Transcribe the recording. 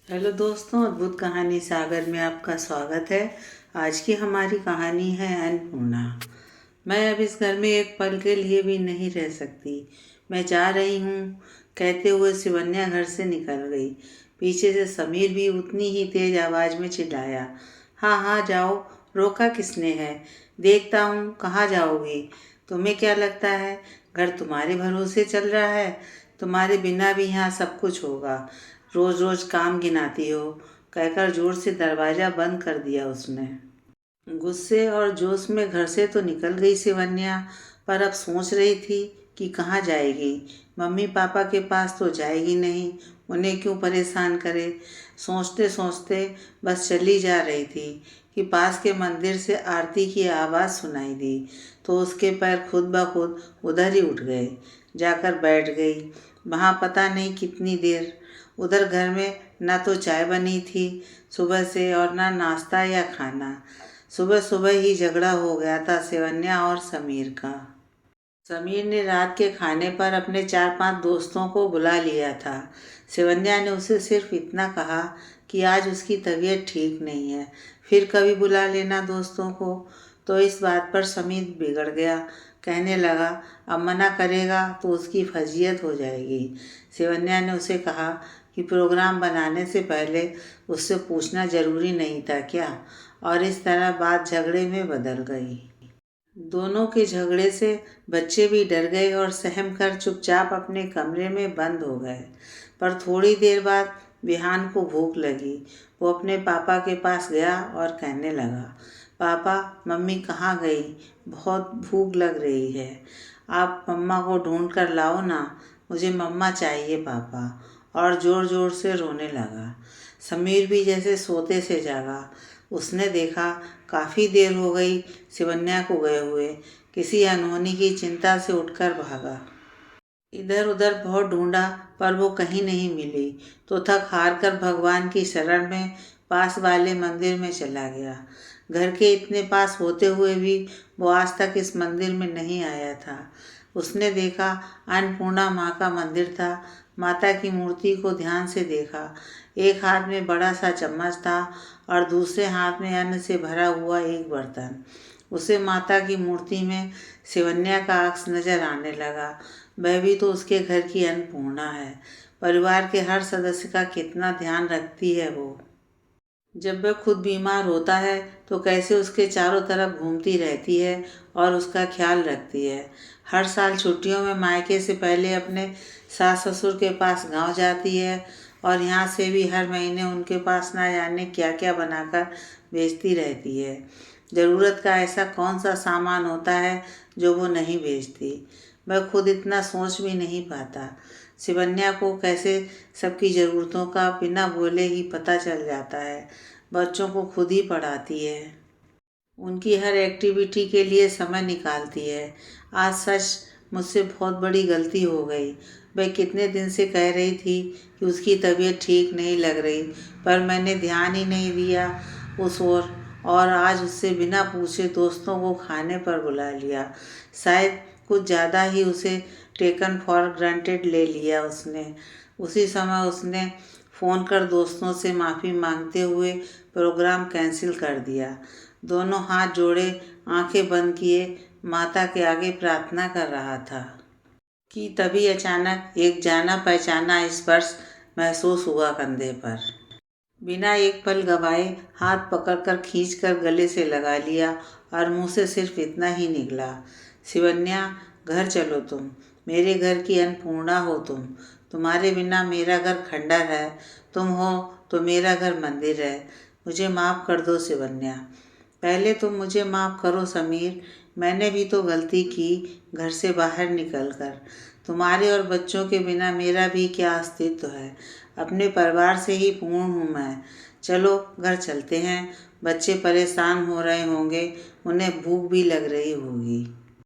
Hello दोस्तों, अद्भुत कहानी सागर में आपका स्वागत है। आज की हमारी कहानी है अन्नपूर्णा। मैं अब इस घर में एक पल के लिए भी नहीं रह सकती। मैं जा रही हूँ, कहते हुए शिवन्या घर से निकल गई। पीछे से समीर भी उतनी ही तेज आवाज़ में चिल्लाया, हाँ हाँ जाओ, रोका किसने है? देखता हूँ कहाँ जाओगी। तुम्हें क्या लगता है घर तुम्हारे भरोसे चल रहा है? तुम्हारे बिना भी यहाँ सब कुछ होगा। रोज रोज काम गिनाती हो, कहकर जोर से दरवाज़ा बंद कर दिया उसने। गुस्से और जोश में घर से तो निकल गई शिवन्या, पर अब सोच रही थी कि कहाँ जाएगी। मम्मी पापा के पास तो जाएगी नहीं, उन्हें क्यों परेशान करे। सोचते सोचते बस चली जा रही थी कि पास के मंदिर से आरती की आवाज़ सुनाई दी, तो उसके पैर खुद ब खुद उधर ही उठ गए। जाकर बैठ गई वहाँ पता नहीं कितनी देर। उधर घर में ना तो चाय बनी थी सुबह से और ना नाश्ता या खाना। सुबह सुबह ही झगड़ा हो गया था शिवन्या और समीर का। समीर ने रात के खाने पर अपने 4-5 दोस्तों को बुला लिया था। शिवन्या ने उसे सिर्फ इतना कहा कि आज उसकी तबीयत ठीक नहीं है, फिर कभी बुला लेना दोस्तों को। तो इस बात पर समीर बिगड़ गया, कहने लगा अब मना करेगा तो उसकी फजीयत हो जाएगी। शिवन्या ने उसे कहा कि प्रोग्राम बनाने से पहले उससे पूछना जरूरी नहीं था क्या? और इस तरह बात झगड़े में बदल गई। दोनों के झगड़े से बच्चे भी डर गए और सहम कर चुपचाप अपने कमरे में बंद हो गए। पर थोड़ी देर बाद विहान को भूख लगी। वो अपने पापा के पास गया और कहने लगा, पापा मम्मी कहाँ गई? बहुत भूख लग रही है, आप मम्मा को ढूंढ कर लाओ ना, मुझे मम्मा चाहिए पापा। और ज़ोर ज़ोर से रोने लगा। समीर भी जैसे सोते से जागा। उसने देखा काफ़ी देर हो गई शिवन्या को गए हुए। किसी अनहोनी की चिंता से उठकर भागा। इधर उधर बहुत ढूंढा पर वो कहीं नहीं मिली, तो थक हार कर भगवान की शरण में पास वाले मंदिर में चला गया। घर के इतने पास होते हुए भी वो आज तक इस मंदिर में नहीं आया था। उसने देखा अन्नपूर्णा माँ का मंदिर था। माता की मूर्ति को ध्यान से देखा। एक हाथ में बड़ा सा चम्मच था और दूसरे हाथ में अन्न से भरा हुआ एक बर्तन। उसे माता की मूर्ति में शिवन्या का अक्स नजर आने लगा। वह भी तो उसके घर की अन्नपूर्णा है। परिवार के हर सदस्य का कितना ध्यान रखती है वो। जब वह खुद बीमार होता है तो कैसे उसके चारों तरफ घूमती रहती है और उसका ख्याल रखती है। हर साल छुट्टियों में मायके से पहले अपने सास ससुर के पास गांव जाती है और यहाँ से भी हर महीने उनके पास ना जाने क्या क्या बनाकर बेचती रहती है। ज़रूरत का ऐसा कौन सा सामान होता है जो वो नहीं बेचती? वह खुद इतना सोच भी नहीं पाता। शिवन्या को कैसे सबकी ज़रूरतों का बिना बोले ही पता चल जाता है। बच्चों को खुद ही पढ़ाती है, उनकी हर एक्टिविटी के लिए समय निकालती है। आज सच मुझसे बहुत बड़ी गलती हो गई। वह कितने दिन से कह रही थी कि उसकी तबीयत ठीक नहीं लग रही, पर मैंने ध्यान ही नहीं दिया उस ओर, और आज उससे बिना पूछे दोस्तों को खाने पर बुला लिया। शायद कुछ ज़्यादा ही उसे टेकन फॉर ग्रांटेड ले लिया उसने। उसी समय उसने फ़ोन कर दोस्तों से माफ़ी मांगते हुए प्रोग्राम कैंसिल कर दिया। दोनों हाथ जोड़े, आंखें बंद किए माता के आगे प्रार्थना कर रहा था कि तभी अचानक एक जाना पहचाना स्पर्श महसूस हुआ कंधे पर। बिना एक पल गवाए हाथ पकड़कर खींचकर गले से लगा लिया और मुंह से सिर्फ इतना ही निकला, शिवन्या घर चलो तुम, मेरे घर की अन्नपूर्णा हो तुम। तुम्हारे बिना मेरा घर खंडर है, तुम हो तो मेरा घर मंदिर है। मुझे माफ़ कर दो शिवन्या। पहले तुम मुझे माफ़ करो समीर, मैंने भी तो गलती की घर से बाहर निकलकर। तुम्हारे और बच्चों के बिना मेरा भी क्या अस्तित्व है? अपने परिवार से ही पूर्ण हूँ मैं। चलो घर चलते हैं, बच्चे परेशान हो रहे होंगे, उन्हें भूख भी लग रही होगी।